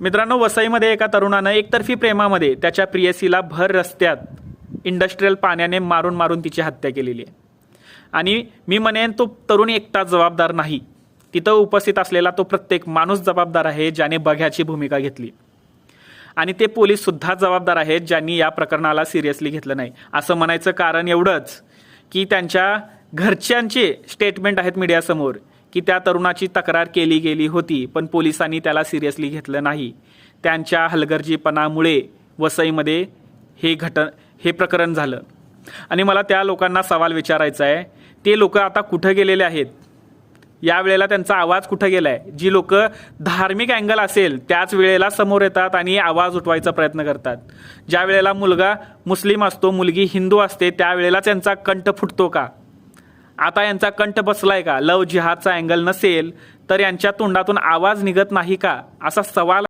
मित्रांनो, वसईमध्ये एका तरुणानं एकतर्फी प्रेमामध्ये त्याच्या प्रियसीला भर रस्त्यात इंडस्ट्रियल पाण्याने मारून मारून तिची हत्या केलेली आहे. आणि मी म्हणेन तो तरुण एकटा जबाबदार नाही, तिथं उपस्थित असलेला तो प्रत्येक माणूस जबाबदार आहे ज्याने बघ्याची भूमिका घेतली. आणि ते पोलीस सुद्धा जबाबदार आहेत ज्यांनी या प्रकरणाला सिरियसली घेतलं नाही. असं म्हणायचं कारण एवढंच की त्यांच्या घरच्यांचे स्टेटमेंट आहेत मीडियासमोर की त्या तरुणाची तक्रार केली गेली होती, पण पोलिसांनी त्याला सिरियसली घेतलं नाही. त्यांच्या हलगर्जीपणामुळे वसईमध्ये हे प्रकरण झालं. आणि मला त्या लोकांना सवाल विचारायचा आहे, ते लोक आता कुठं गेलेले आहेत? यावेळेला त्यांचा आवाज कुठं गेला आहे? जी लोक धार्मिक अँगल असेल त्याच वेळेला समोर येतात आणि आवाज उठवायचा प्रयत्न करतात. ज्या वेळेला मुलगा मुस्लिम असतो, मुलगी हिंदू असते, त्यावेळेला त्यांचा कंठ फुटतो का? आता यांचा कंठ बसलाय का? लव जिहादचा अँगल नसेल तर यांच्या तोंडातून आवाज निघत नाही का? असा सवाल